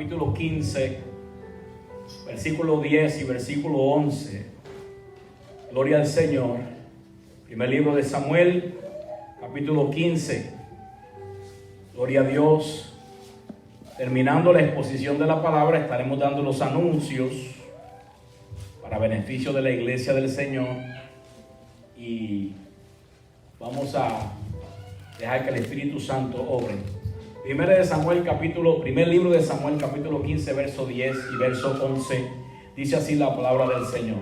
Capítulo 15, versículo 10 y versículo 11. Gloria al Señor. Primer libro de Samuel, capítulo 15. Gloria a Dios. Terminando la exposición de la palabra, estaremos dando los anuncios para beneficio de la iglesia del Señor. Y vamos a dejar que el Espíritu Santo obre. Primer libro de Samuel, capítulo 15, verso 10 y verso 11. Dice así la palabra del Señor.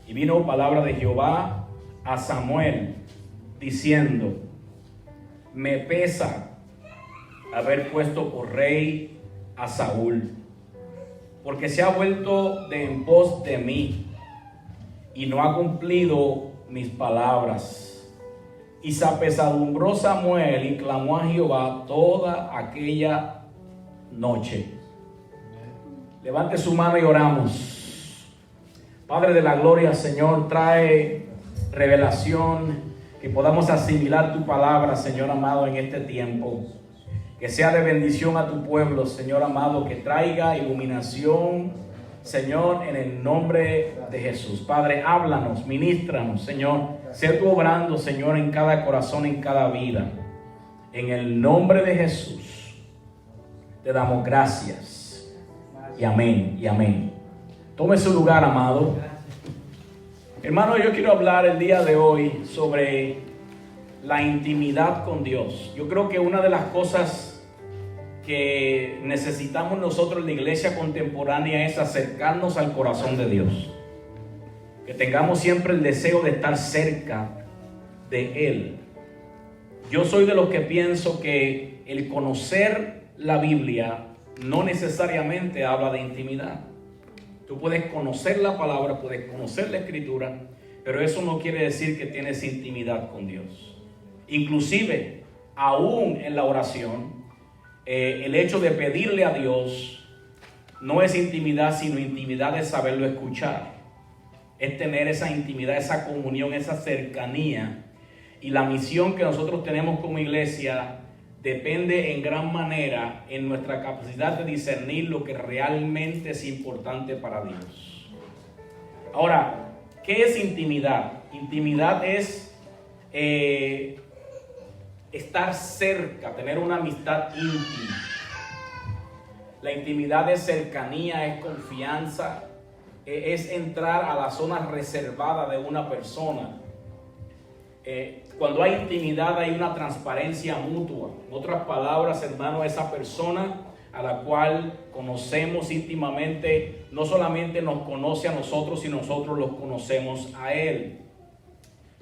Y vino palabra de Jehová a Samuel, diciendo: me pesa haber puesto por rey a Saúl, porque se ha vuelto de en pos de mí, y no ha cumplido mis palabras. Y se apesadumbró Samuel y clamó a Jehová toda aquella noche. Levante su mano y oramos. Padre de la gloria, Señor, trae revelación, que podamos asimilar tu palabra, Señor amado, en este tiempo. Que sea de bendición a tu pueblo, Señor amado, que traiga iluminación, Señor, en el nombre de Jesús. Padre, háblanos, ministranos, Señor. Sé tú obrando, Señor, en cada corazón, en cada vida. En el nombre de Jesús te damos gracias. Y amén, y amén. Tome su lugar, amado. Hermano, yo quiero hablar el día de hoy sobre la intimidad con Dios. Yo creo que una de las cosas que necesitamos nosotros en la iglesia contemporánea es acercarnos al corazón de Dios. Que tengamos siempre el deseo de estar cerca de Él. Yo soy de los que pienso que el conocer la Biblia no necesariamente habla de intimidad. Tú puedes conocer la palabra, puedes conocer la escritura, pero eso no quiere decir que tienes intimidad con Dios. Inclusive, aún en la oración, el hecho de pedirle a Dios no es intimidad, sino intimidad de saberlo escuchar. Es tener esa intimidad, esa comunión, esa cercanía. Y la misión que nosotros tenemos como iglesia depende en gran manera en nuestra capacidad de discernir lo que realmente es importante para Dios. Ahora, ¿qué es intimidad? Intimidad es estar cerca, tener una amistad íntima. La intimidad es cercanía, es confianza, es entrar a la zona reservada de una persona. Cuando hay intimidad hay una transparencia mutua. En otras palabras, hermano, esa persona a la cual conocemos íntimamente no solamente nos conoce a nosotros, sino nosotros los conocemos a Él.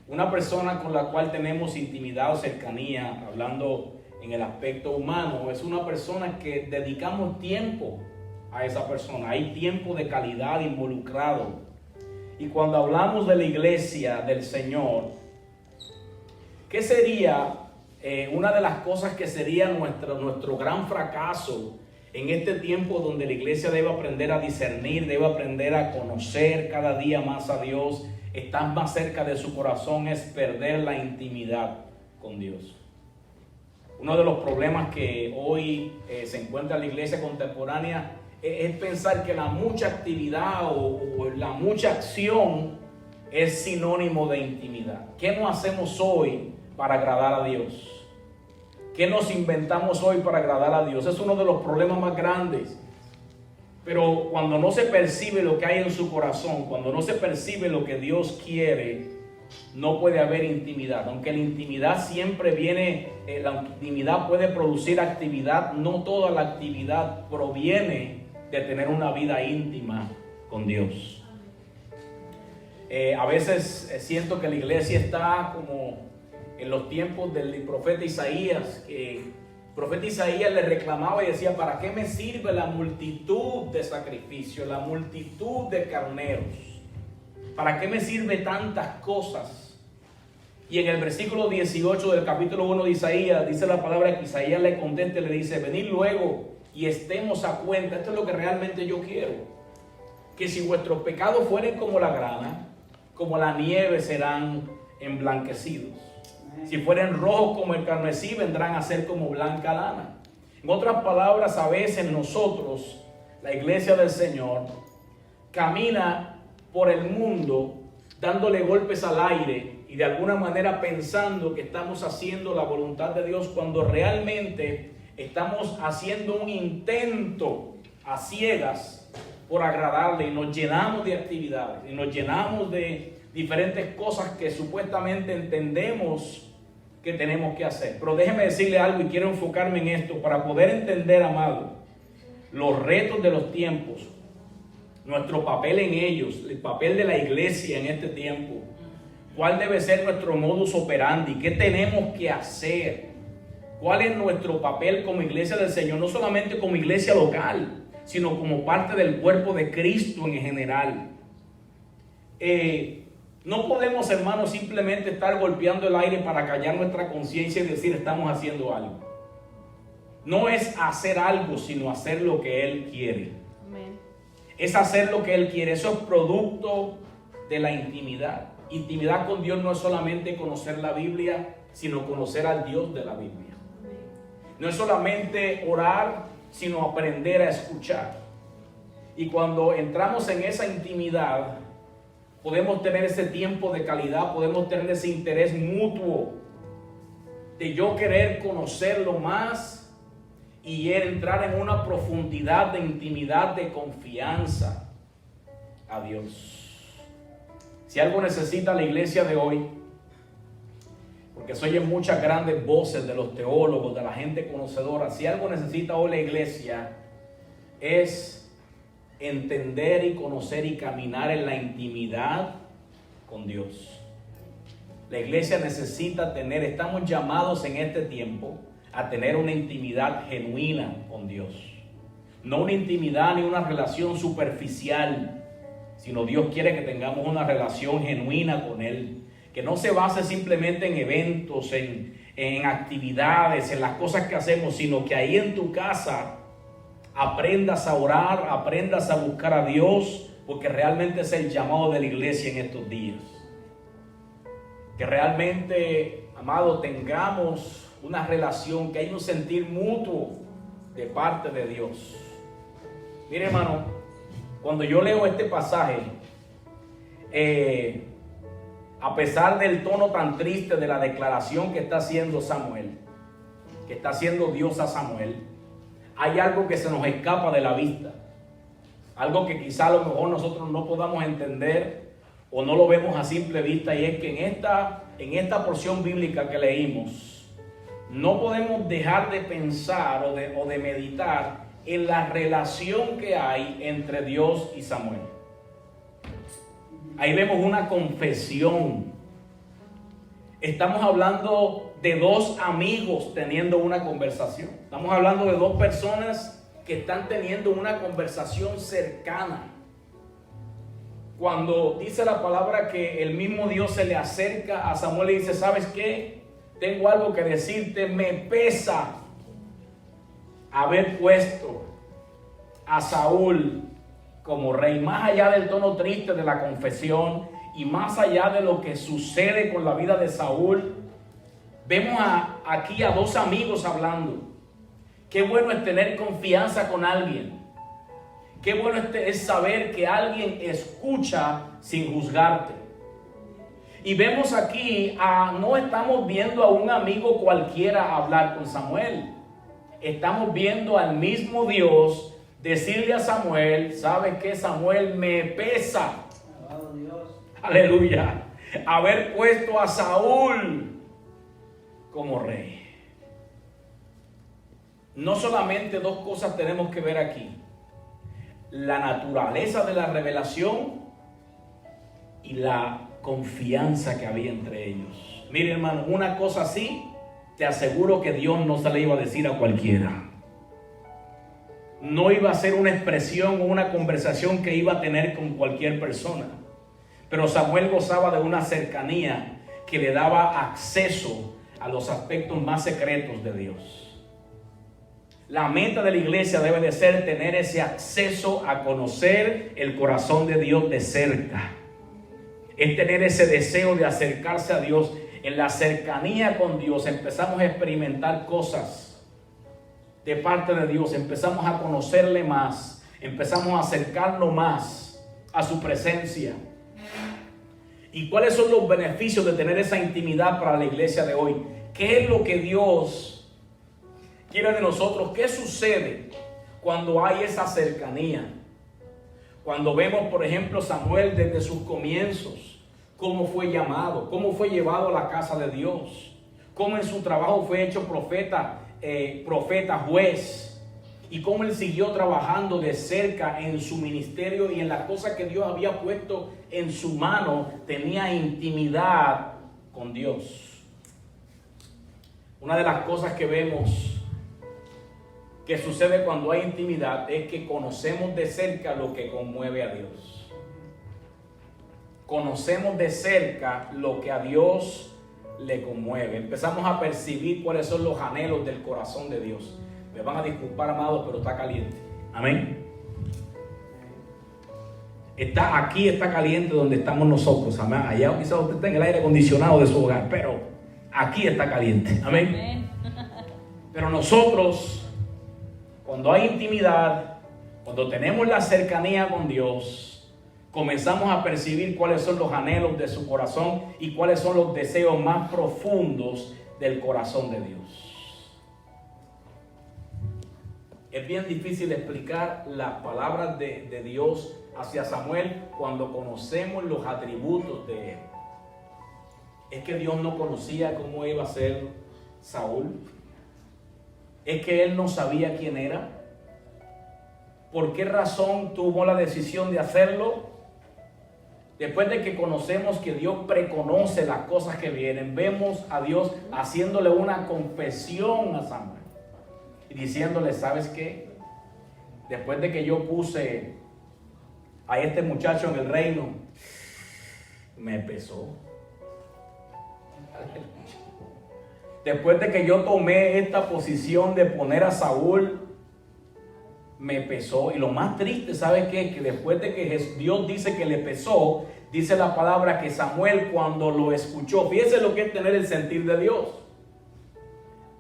Una persona con la cual tenemos intimidad o cercanía, hablando en el aspecto humano, es una persona que dedicamos tiempo a esa persona. Hay tiempo de calidad involucrado. Y cuando hablamos de la iglesia del Señor, ¿qué sería una de las cosas que sería nuestro gran fracaso en este tiempo donde la iglesia debe aprender a discernir, debe aprender a conocer cada día más a Dios, estar más cerca de su corazón? Es perder la intimidad con Dios. Uno de los problemas que hoy se encuentra en la iglesia contemporánea es pensar que la mucha actividad o la mucha acción es sinónimo de intimidad. ¿Qué no hacemos hoy para agradar a Dios? ¿Qué nos inventamos hoy para agradar a Dios? Es uno de los problemas más grandes. Pero cuando no se percibe lo que hay en su corazón, cuando no se percibe lo que Dios quiere, no puede haber intimidad. Aunque la intimidad siempre viene, la intimidad puede producir actividad, no toda la actividad proviene de tener una vida íntima con Dios. A veces siento que la iglesia está como en los tiempos del profeta Isaías, que el profeta Isaías le reclamaba y decía: ¿para qué me sirve la multitud de sacrificios, la multitud de carneros? ¿Para qué me sirve tantas cosas? Y en el versículo 18 del capítulo 1 de Isaías, dice la palabra que Isaías le contesta y le dice: venid luego y estemos a cuenta. Esto es lo que realmente yo quiero. Que si vuestros pecados fueren como la grana, como la nieve serán emblanquecidos. Si fueren rojos como el carmesí, vendrán a ser como blanca lana. En otras palabras, a veces nosotros, la iglesia del Señor, camina por el mundo dándole golpes al aire y de alguna manera pensando que estamos haciendo la voluntad de Dios, cuando realmente estamos haciendo un intento a ciegas por agradarle, y nos llenamos de actividades y nos llenamos de diferentes cosas que supuestamente entendemos que tenemos que hacer. Pero déjeme decirle algo, y quiero enfocarme en esto para poder entender, amado, los retos de los tiempos, nuestro papel en ellos, el papel de la iglesia en este tiempo. ¿Cuál debe ser nuestro modus operandi? ¿Qué tenemos que hacer? ¿Cuál es nuestro papel como iglesia del Señor? No solamente como iglesia local, sino como parte del cuerpo de Cristo en general. No podemos, hermanos, simplemente estar golpeando el aire para callar nuestra conciencia y decir estamos haciendo algo. No es hacer algo, sino hacer lo que Él quiere. Amén. Es hacer lo que Él quiere. Eso es producto de la intimidad. Intimidad con Dios no es solamente conocer la Biblia, sino conocer al Dios de la Biblia. No es solamente orar, sino aprender a escuchar. Y cuando entramos en esa intimidad, podemos tener ese tiempo de calidad, podemos tener ese interés mutuo de yo querer conocerlo más y entrar en una profundidad de intimidad, de confianza a Dios. Si algo necesita la iglesia de hoy, porque se oyen muchas grandes voces de los teólogos, de la gente conocedora, si algo necesita hoy la iglesia es entender y conocer y caminar en la intimidad con Dios. La iglesia necesita tener, estamos llamados en este tiempo a tener una intimidad genuina con Dios. No una intimidad ni una relación superficial, sino Dios quiere que tengamos una relación genuina con Él, que no se base simplemente en eventos, en actividades, en las cosas que hacemos, sino que ahí en tu casa aprendas a orar, aprendas a buscar a Dios, porque realmente es el llamado de la iglesia en estos días. Que realmente, amado, tengamos una relación, que haya un sentir mutuo de parte de Dios. Mire, hermano, cuando yo leo este pasaje, a pesar del tono tan triste de la declaración que está haciendo Samuel, que está haciendo Dios a Samuel, hay algo que se nos escapa de la vista, algo que quizá a lo mejor nosotros no podamos entender o no lo vemos a simple vista, y es que en esta porción bíblica que leímos, no podemos dejar de pensar o de meditar en la relación que hay entre Dios y Samuel. Ahí vemos una confesión. Estamos hablando de dos amigos teniendo una conversación. Estamos hablando de dos personas que están teniendo una conversación cercana. Cuando dice la palabra que el mismo Dios se le acerca a Samuel y dice, ¿sabes qué? Tengo algo que decirte. Me pesa haber puesto a Saúl como rey. Más allá del tono triste de la confesión y más allá de lo que sucede con la vida de Saúl, vemos aquí a dos amigos hablando. Qué bueno es tener confianza con alguien. Qué bueno es saber que alguien escucha sin juzgarte. Y vemos aquí, no estamos viendo a un amigo cualquiera hablar con Samuel. Estamos viendo al mismo Dios decirle a Samuel, ¿sabes qué, Samuel? Me pesa. Alabado Dios. Aleluya. Haber puesto a Saúl como rey. No solamente dos cosas tenemos que ver aquí: la naturaleza de la revelación y la confianza que había entre ellos. Mire, hermano, una cosa así, te aseguro que Dios no se le iba a decir a cualquiera. No iba a ser una expresión o una conversación que iba a tener con cualquier persona. Pero Samuel gozaba de una cercanía que le daba acceso a los aspectos más secretos de Dios. La meta de la iglesia debe de ser tener ese acceso a conocer el corazón de Dios de cerca. Es tener ese deseo de acercarse a Dios. En la cercanía con Dios empezamos a experimentar cosas de parte de Dios, empezamos a conocerle más, empezamos a acercarnos más a su presencia. ¿Y cuáles son los beneficios de tener esa intimidad para la iglesia de hoy? ¿Qué es lo que Dios quiere de nosotros? ¿Qué sucede cuando hay esa cercanía? Cuando vemos, por ejemplo, Samuel desde sus comienzos, cómo fue llamado, cómo fue llevado a la casa de Dios, cómo en su trabajo fue hecho profeta, juez, y cómo él siguió trabajando de cerca en su ministerio y en las cosas que Dios había puesto en su mano, tenía intimidad con Dios. Una de las cosas que vemos que sucede cuando hay intimidad es que conocemos de cerca lo que conmueve a Dios. Conocemos de cerca lo que a Dios le conmueve. Empezamos a percibir cuáles son los anhelos del corazón de Dios. Me van a disculpar, amados, pero está caliente. Amén. Aquí está caliente donde estamos nosotros. Amén. Allá quizás usted tenga el aire acondicionado de su hogar, pero aquí está caliente. Amén. Pero nosotros, cuando hay intimidad, cuando tenemos la cercanía con Dios, comenzamos a percibir cuáles son los anhelos de su corazón y cuáles son los deseos más profundos del corazón de Dios. Es bien difícil explicar las palabras de Dios hacia Samuel cuando conocemos los atributos de él. Es que Dios no conocía cómo iba a ser Saúl. Es que él no sabía quién era. ¿Por qué razón tuvo la decisión de hacerlo? Después de que conocemos que Dios preconoce las cosas que vienen, vemos a Dios haciéndole una confesión a Samuel y diciéndole, ¿sabes qué? Después de que yo puse a este muchacho en el reino, me pesó. Después de que yo tomé esta posición de poner a Saúl, me pesó. Y lo más triste, ¿sabe qué? Que después de que Dios dice que le pesó, dice la palabra que Samuel, cuando lo escuchó, fíjese lo que es tener el sentir de Dios,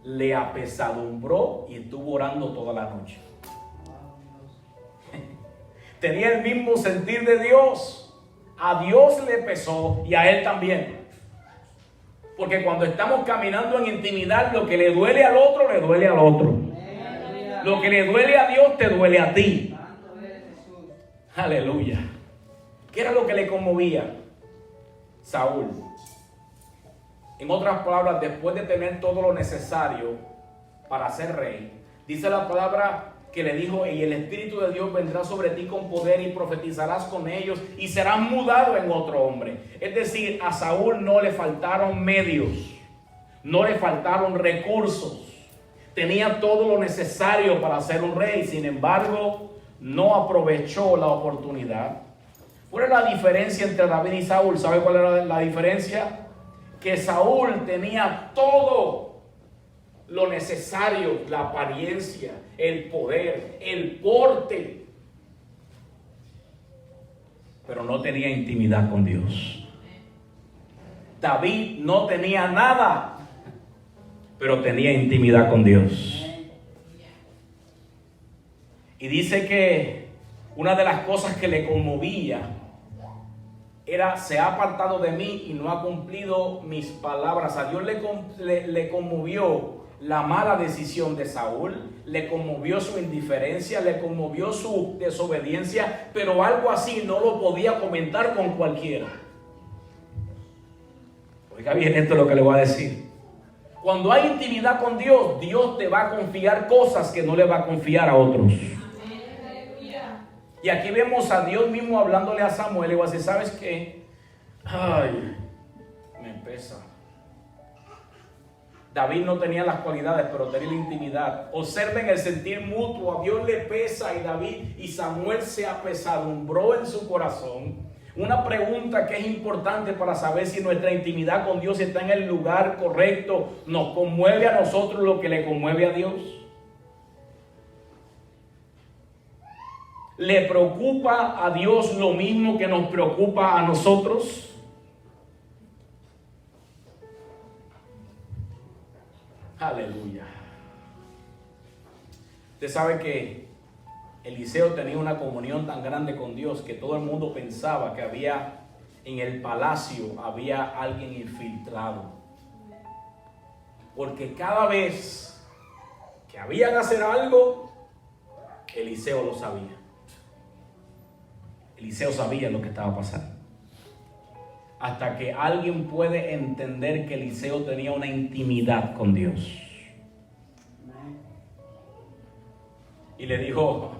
le apesadumbró y estuvo orando toda la noche. Tenía el mismo sentir de Dios. A Dios le pesó y a él también. Porque cuando estamos caminando en intimidad, lo que le duele al otro, le duele al otro. Lo que le duele a Dios, te duele a ti. Aleluya. ¿Qué era lo que le conmovía? Saúl. En otras palabras, después de tener todo lo necesario para ser rey, dice la palabra que le dijo, y el Espíritu de Dios vendrá sobre ti con poder y profetizarás con ellos y serás mudado en otro hombre. Es decir, a Saúl no le faltaron medios, no le faltaron recursos. Tenía todo lo necesario para ser un rey, sin embargo, no aprovechó la oportunidad. ¿Cuál es la diferencia entre David y Saúl? ¿Sabe cuál era la diferencia? Que Saúl tenía todo lo necesario, la apariencia, el poder, el porte, pero no tenía intimidad con Dios. David no tenía nada, pero tenía intimidad con Dios. Y dice que una de las cosas que le conmovía era, se ha apartado de mí y no ha cumplido mis palabras. A Dios le conmovió la mala decisión de Saúl, le conmovió su indiferencia, le conmovió su desobediencia, pero algo así no lo podía comentar con cualquiera. Oiga bien, esto es lo que le voy a decir. Cuando hay intimidad con Dios, Dios te va a confiar cosas que no le va a confiar a otros. Y aquí vemos a Dios mismo hablándole a Samuel y va a decir, ¿sabes qué? Ay, me pesa. David no tenía las cualidades, pero tenía la intimidad. Observen el sentir mutuo. A Dios le pesa y David y Samuel se apesadumbró en su corazón. Una pregunta que es importante para saber si nuestra intimidad con Dios está en el lugar correcto. ¿Nos conmueve a nosotros lo que le conmueve a Dios? ¿Le preocupa a Dios lo mismo que nos preocupa a nosotros? Aleluya. Usted sabe que Eliseo tenía una comunión tan grande con Dios que todo el mundo pensaba que había en el palacio había alguien infiltrado. Porque cada vez que había que hacer algo, Eliseo lo sabía. Eliseo sabía lo que estaba pasando. Hasta que alguien puede entender que Eliseo tenía una intimidad con Dios. Y le dijo: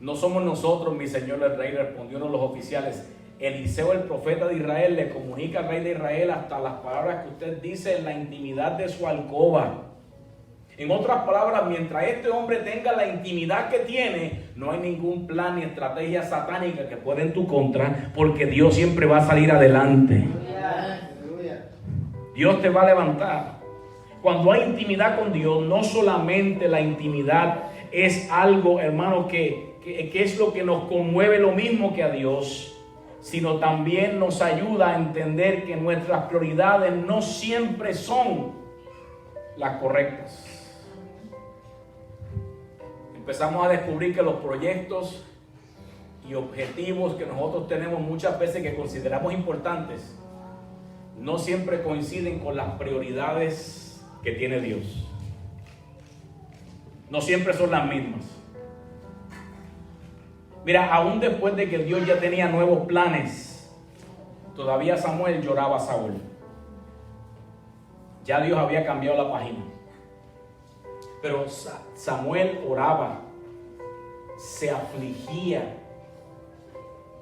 no somos nosotros, mi señor el rey, respondieron los oficiales. Eliseo, el profeta de Israel, le comunica al rey de Israel hasta las palabras que usted dice en la intimidad de su alcoba. En otras palabras, mientras este hombre tenga la intimidad que tiene, no hay ningún plan ni estrategia satánica que pueda en tu contra, porque Dios siempre va a salir adelante. Dios te va a levantar. Cuando hay intimidad con Dios, no solamente la intimidad es algo, hermano, que es lo que nos conmueve lo mismo que a Dios, sino también nos ayuda a entender que nuestras prioridades no siempre son las correctas. Empezamos a descubrir que los proyectos y objetivos que nosotros tenemos muchas veces que consideramos importantes no siempre coinciden con las prioridades que tiene Dios. No siempre son las mismas. Mira, aún después de que Dios ya tenía nuevos planes, todavía Samuel lloraba a Saúl. Ya Dios había cambiado la página. Pero Samuel oraba, se afligía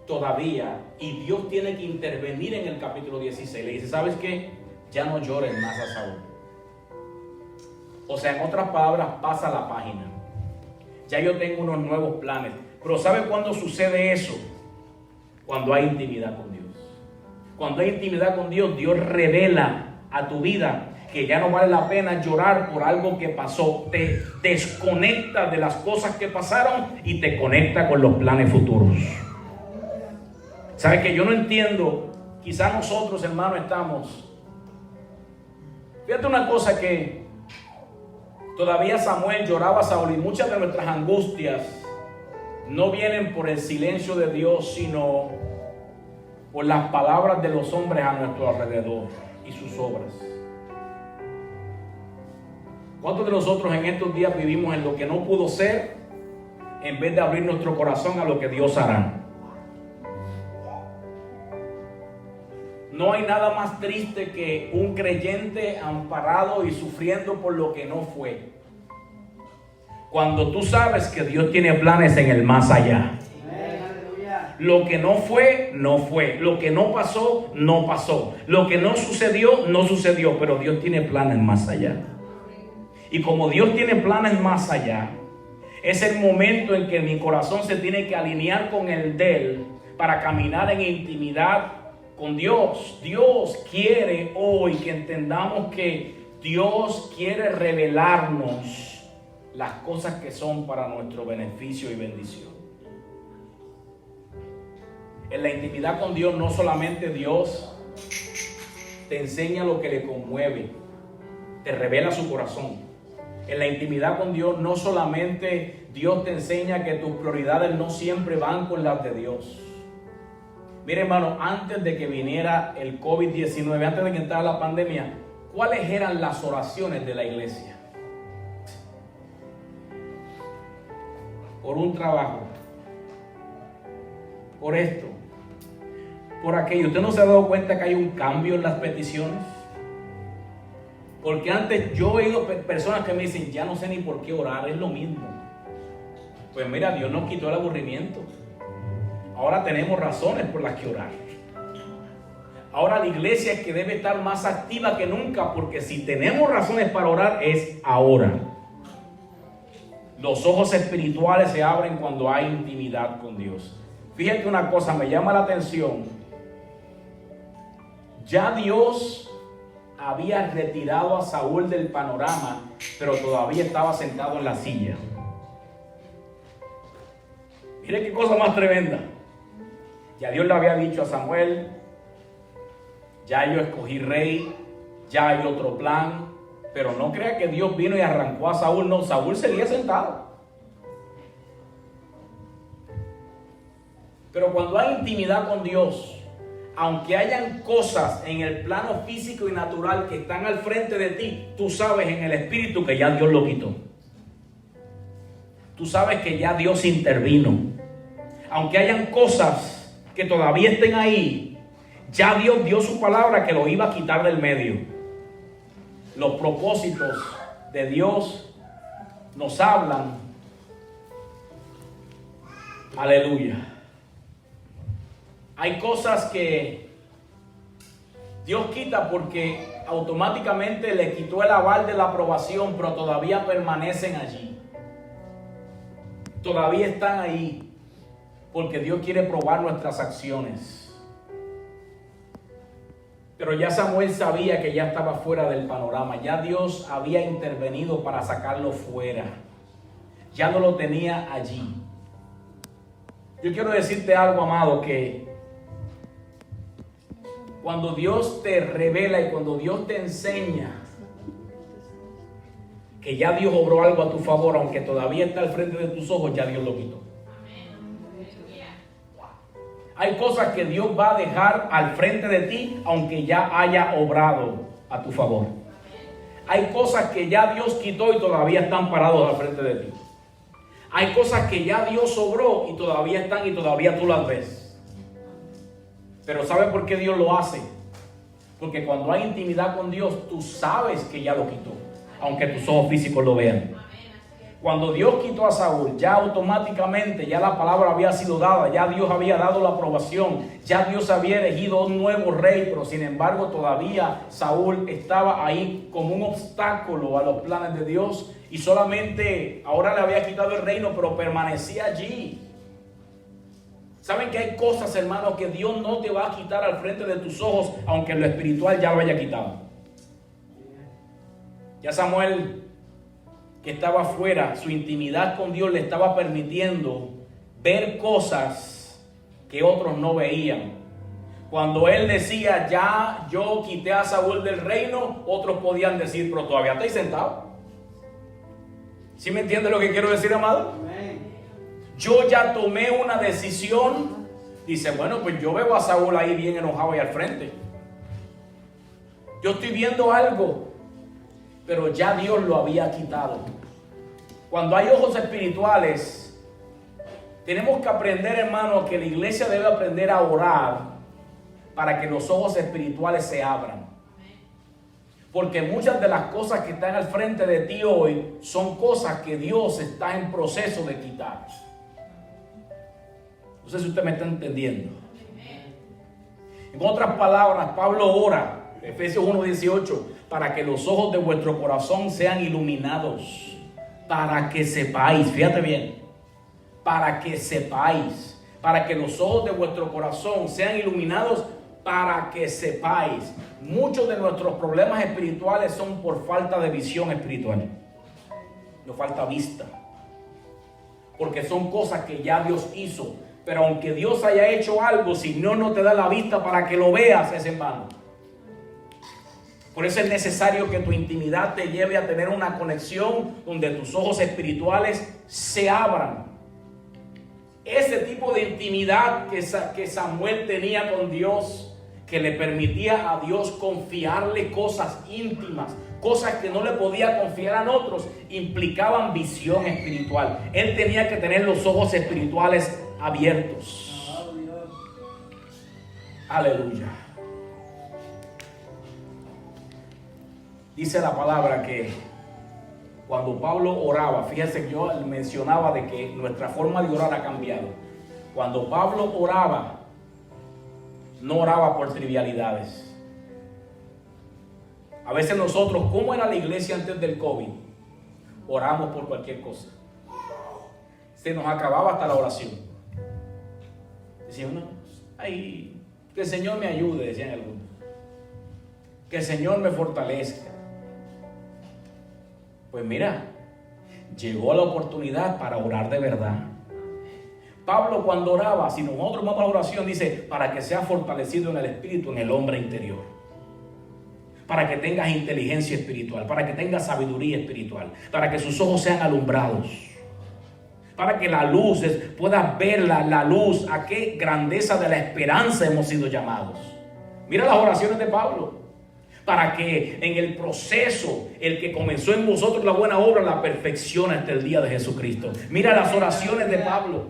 todavía, y Dios tiene que intervenir en el capítulo 16. Le dice: ¿sabes qué? Ya no llores más a Saúl. O sea, en otras palabras, pasa la página. Ya yo tengo unos nuevos planes. Pero ¿sabe cuándo sucede eso? Cuando hay intimidad con Dios. Cuando hay intimidad con Dios, Dios revela a tu vida que ya no vale la pena llorar por algo que pasó. Te desconecta de las cosas que pasaron y te conecta con los planes futuros. ¿Sabe que yo no entiendo? Quizás nosotros, hermanos, estamos... Fíjate una cosa, que todavía Samuel lloraba a Saúl, y muchas de nuestras angustias no vienen por el silencio de Dios, sino por las palabras de los hombres a nuestro alrededor y sus obras. ¿Cuántos de nosotros en estos días vivimos en lo que no pudo ser, en vez de abrir nuestro corazón a lo que Dios hará? No hay nada más triste que un creyente amparado y sufriendo por lo que no fue. Cuando tú sabes que Dios tiene planes en el más allá. Lo que no fue, no fue. Lo que no pasó, no pasó. Lo que no sucedió, no sucedió. Pero Dios tiene planes más allá. Y como Dios tiene planes más allá, es el momento en que mi corazón se tiene que alinear con el de Él para caminar en intimidad con Dios. Dios quiere hoy que entendamos que Dios quiere revelarnos las cosas que son para nuestro beneficio y bendición. En la intimidad con Dios, no solamente Dios te enseña lo que le conmueve, te revela su corazón. En la intimidad con Dios, no solamente Dios te enseña que tus prioridades no siempre van con las de Dios. Mire, hermano, antes de que viniera el COVID-19, antes de que entrara la pandemia, ¿cuáles eran las oraciones de la iglesia? Por un trabajo, por esto, por aquello. ¿Usted no se ha dado cuenta que hay un cambio en las peticiones? Porque antes yo he oído personas que me dicen: ya no sé ni por qué orar, es lo mismo. Pues mira, Dios nos quitó el aburrimiento. Ahora tenemos razones por las que orar. Ahora la iglesia es que debe estar más activa que nunca, porque si tenemos razones para orar es ahora. Los ojos espirituales se abren cuando hay intimidad con Dios. Fíjate una cosa, me llama la atención. Ya Dios había retirado a Saúl del panorama, pero todavía estaba sentado en la silla. Mire qué cosa más tremenda. Ya Dios le había dicho a Samuel: ya yo escogí rey, ya hay otro plan. Pero no crea que Dios vino y arrancó a Saúl. No, Saúl seguía sentado. Pero cuando hay intimidad con Dios, aunque hayan cosas en el plano físico y natural que están al frente de ti, tú sabes en el espíritu que ya Dios lo quitó. Tú sabes que ya Dios intervino. Aunque hayan cosas que todavía estén ahí, ya Dios dio su palabra que lo iba a quitar del medio. Los propósitos de Dios nos hablan. Aleluya. Hay cosas que Dios quita porque automáticamente le quitó el aval de la aprobación, pero todavía permanecen allí. Todavía están ahí porque Dios quiere probar nuestras acciones. Pero ya Samuel sabía que ya estaba fuera del panorama. Ya Dios había intervenido para sacarlo fuera. Ya no lo tenía allí. Yo quiero decirte algo, amado, que cuando Dios te revela y cuando Dios te enseña que ya Dios obró algo a tu favor, aunque todavía está al frente de tus ojos, ya Dios lo quitó. Hay cosas que Dios va a dejar al frente de ti, aunque ya haya obrado a tu favor. Hay cosas que ya Dios quitó y todavía están parados al frente de ti. Hay cosas que ya Dios obró y todavía están y todavía tú las ves. Pero ¿sabes por qué Dios lo hace? Porque cuando hay intimidad con Dios, tú sabes que ya lo quitó, aunque tus ojos físicos lo vean. Cuando Dios quitó a Saúl, ya automáticamente, ya la palabra había sido dada, ya Dios había dado la aprobación, ya Dios había elegido un nuevo rey, pero sin embargo todavía Saúl estaba ahí como un obstáculo a los planes de Dios y solamente ahora le había quitado el reino, pero permanecía allí. ¿Saben que hay cosas, hermanos, que Dios no te va a quitar al frente de tus ojos, aunque lo espiritual ya lo haya quitado? Ya Samuel, que estaba afuera, su intimidad con Dios le estaba permitiendo ver cosas que otros no veían. Cuando él decía, ya yo quité a Saúl del reino, otros podían decir, pero todavía estáis sentado. ¿Sí me entiende lo que quiero decir, amado? Yo ya tomé una decisión. Dice, bueno, pues yo veo a Saúl ahí bien enojado ahí al frente. Yo estoy viendo algo, pero ya Dios lo había quitado. Cuando hay ojos espirituales, tenemos que aprender, hermano, que la iglesia debe aprender a orar para que los ojos espirituales se abran. Porque muchas de las cosas que están al frente de ti hoy son cosas que Dios está en proceso de quitar. No sé si usted me está entendiendo. En otras palabras, Pablo ora, Efesios 1:18, para que los ojos de vuestro corazón sean iluminados, para que sepáis, fíjate bien, para que sepáis, para que los ojos de vuestro corazón sean iluminados, para que sepáis. Muchos de nuestros problemas espirituales son por falta de visión espiritual. Nos falta vista, porque son cosas que ya Dios hizo. Pero aunque Dios haya hecho algo, si no te da la vista para que lo veas, es en vano. Por eso es necesario que tu intimidad te lleve a tener una conexión donde tus ojos espirituales se abran. Ese tipo de intimidad que Samuel tenía con Dios, que le permitía a Dios confiarle cosas íntimas, cosas que no le podía confiar a otros, implicaban visión espiritual. Él tenía que tener los ojos espirituales abiertos. Aleluya. Dice la palabra que cuando Pablo oraba, fíjense que yo mencionaba de que nuestra forma de orar ha cambiado. Cuando Pablo oraba, no oraba por trivialidades. A veces nosotros, ¿cómo era la iglesia antes del COVID? Oramos por cualquier cosa. Se nos acababa hasta la oración. Decían, no, ay, que el Señor me ayude, decían algunos. Que el Señor me fortalezca. Pues mira, llegó la oportunidad para orar de verdad. Pablo cuando oraba, si nosotros vamos a la oración, dice, para que sea fortalecido en el espíritu, en el hombre interior. Para que tengas inteligencia espiritual, para que tengas sabiduría espiritual, para que sus ojos sean alumbrados, para que la luz puedas ver la luz, a qué grandeza de la esperanza hemos sido llamados. Mira las oraciones de Pablo, para que en el proceso el que comenzó en vosotros la buena obra la perfeccione hasta el día de Jesucristo. Mira las oraciones de Pablo.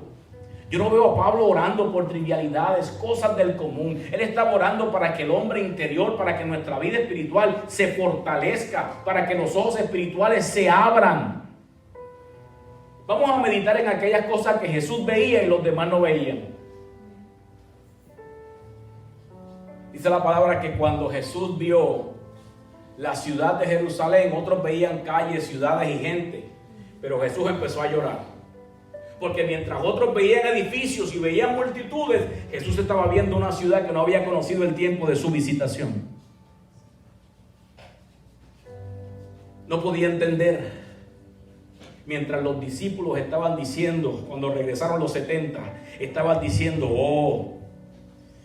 Yo no veo a Pablo orando por trivialidades, cosas del común. Él estaba orando para que el hombre interior, para que nuestra vida espiritual se fortalezca, para que los ojos espirituales se abran. Vamos a meditar en aquellas cosas que Jesús veía y los demás no veían. Dice la palabra que cuando Jesús vio la ciudad de Jerusalén, otros veían calles, ciudades y gente, pero Jesús empezó a llorar. Porque mientras otros veían edificios y veían multitudes, Jesús estaba viendo una ciudad que no había conocido el tiempo de su visitación. No podía entender. Mientras los discípulos estaban diciendo, cuando regresaron los 70, estaban diciendo,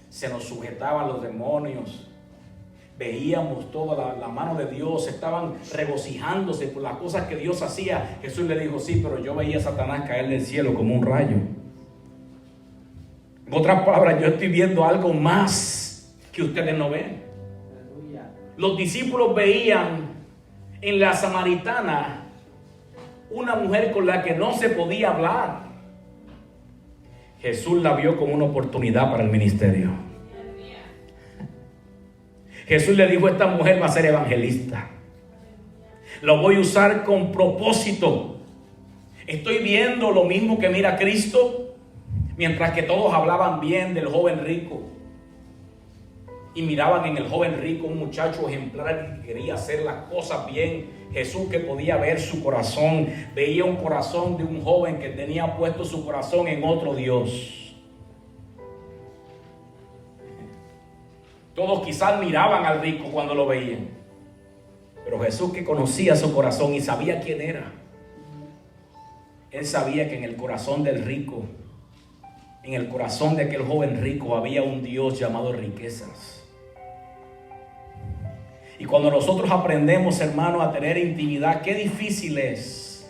se nos sujetaban los demonios. Veíamos toda la mano de Dios, estaban regocijándose por las cosas que Dios hacía. Jesús le dijo, sí, pero yo veía a Satanás caer del cielo como un rayo. En otras palabras, yo estoy viendo algo más que ustedes no ven. Los discípulos veían en la samaritana una mujer con la que no se podía hablar. Jesús la vio como una oportunidad para el ministerio. Jesús le dijo, esta mujer va a ser evangelista. Lo voy a usar con propósito. Estoy viendo lo mismo que mira Cristo, mientras que todos hablaban bien del joven rico y miraban en el joven rico un muchacho ejemplar que quería hacer las cosas bien. Jesús, que podía ver su corazón, veía un corazón de un joven que tenía puesto su corazón en otro Dios. Todos quizás miraban al rico cuando lo veían, pero Jesús, que conocía su corazón y sabía quién era, Él sabía que en el corazón del rico, en el corazón de aquel joven rico, había un Dios llamado riquezas. Y cuando nosotros aprendemos, hermanos, a tener intimidad, qué difícil es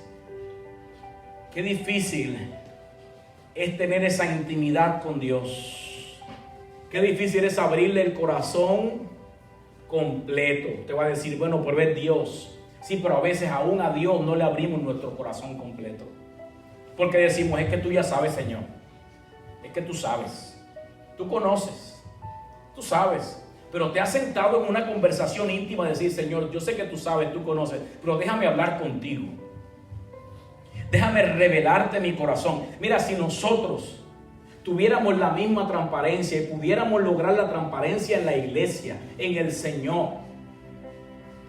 tener esa intimidad con Dios. Qué difícil es abrirle el corazón completo. Te va a decir, bueno, por ver Dios. Sí, pero a veces aún a Dios no le abrimos nuestro corazón completo. Porque decimos, es que tú ya sabes, Señor. Es que tú sabes. Tú conoces. Tú sabes. Pero te has sentado en una conversación íntima de decir, Señor, yo sé que tú sabes, tú conoces, pero déjame hablar contigo. Déjame revelarte mi corazón. Mira, si nosotros tuviéramos la misma transparencia y pudiéramos lograr la transparencia en la iglesia, en el Señor,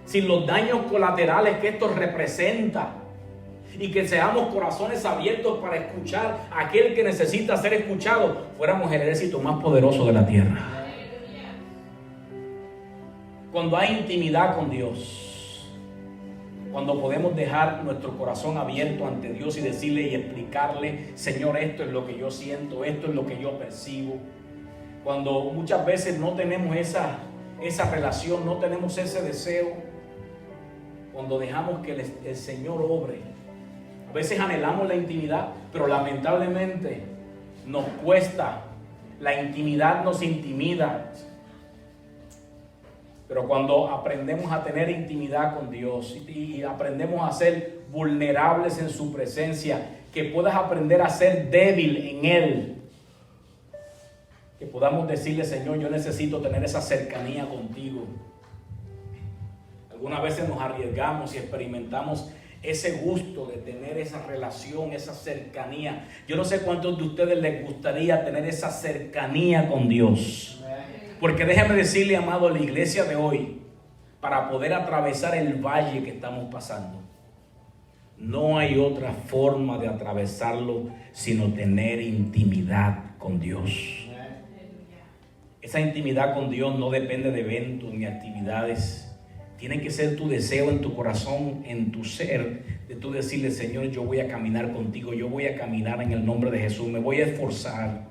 sin los daños colaterales que esto representa, y que seamos corazones abiertos para escuchar a aquel que necesita ser escuchado, fuéramos el ejército más poderoso de la tierra. Cuando hay intimidad con Dios, cuando podemos dejar nuestro corazón abierto ante Dios y decirle y explicarle, Señor, esto es lo que yo siento, esto es lo que yo percibo. Cuando muchas veces no tenemos esa relación, no tenemos ese deseo, cuando dejamos que el Señor obre. A veces anhelamos la intimidad, pero lamentablemente nos cuesta. La intimidad nos intimida. Pero cuando aprendemos a tener intimidad con Dios y aprendemos a ser vulnerables en su presencia, que puedas aprender a ser débil en Él, que podamos decirle, Señor, yo necesito tener esa cercanía contigo. Algunas veces nos arriesgamos y experimentamos ese gusto de tener esa relación, esa cercanía. Yo no sé cuántos de ustedes les gustaría tener esa cercanía con Dios. Porque déjame decirle, amado, a la iglesia de hoy, para poder atravesar el valle que estamos pasando, no hay otra forma de atravesarlo sino tener intimidad con Dios. Esa intimidad con Dios no depende de eventos ni actividades. Tiene que ser tu deseo en tu corazón, en tu ser, de tú decirle, Señor, yo voy a caminar contigo, yo voy a caminar en el nombre de Jesús, me voy a esforzar.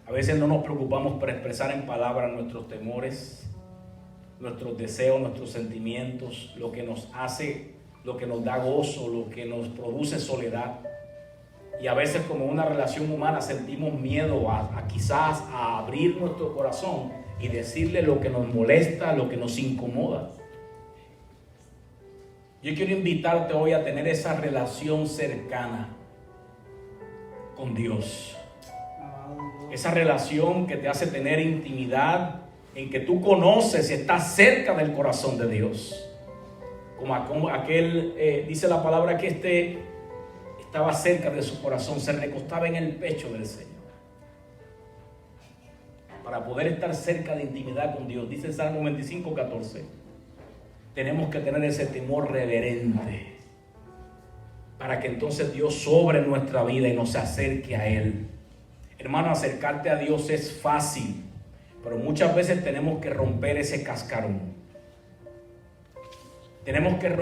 A veces no nos preocupamos por expresar en palabras nuestros temores, nuestros deseos, nuestros sentimientos, lo que nos hace lo que nos da gozo, lo que nos produce soledad. Y a veces, como una relación humana, sentimos miedo quizás a abrir nuestro corazón y decirle lo que nos molesta, lo que nos incomoda. Yo quiero invitarte hoy a tener esa relación cercana con Dios. Esa relación que te hace tener intimidad, en que tú conoces y estás cerca del corazón de Dios. Como aquel, dice la palabra que estaba cerca de su corazón, se recostaba en el pecho del Señor. Para poder estar cerca de intimidad con Dios, dice el Salmo 25:14, tenemos que tener ese temor reverente, para que entonces Dios sobre nuestra vida y nos acerque a Él. Hermano, acercarte a Dios es fácil, pero muchas veces tenemos que romper ese cascarón. Tenemos que romper